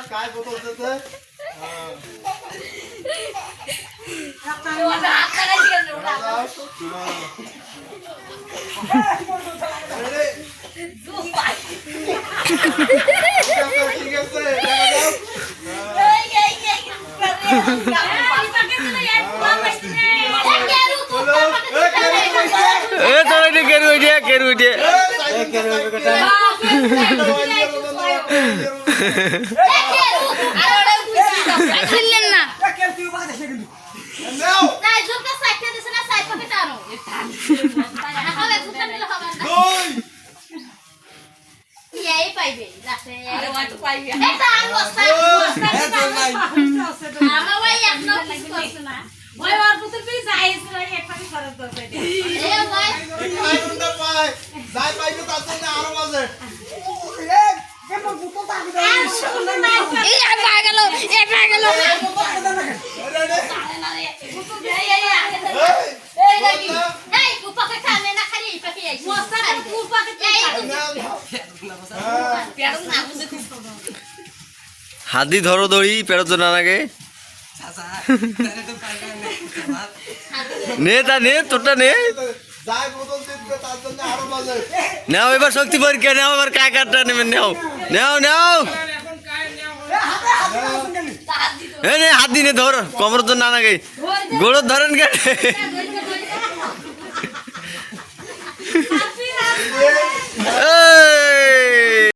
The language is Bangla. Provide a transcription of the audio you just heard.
काय बोलतो হাতি ধরো দড়ি পেরোতো না নাগে নে তা নে তোরটা নে নাও এবার শক্তি পরীক্ষা নাও এবার কাকারটা নেবেন নাও নাও নাও হাত দিনে ধর কমর তো না নাগে গোড় ধরেন কেটে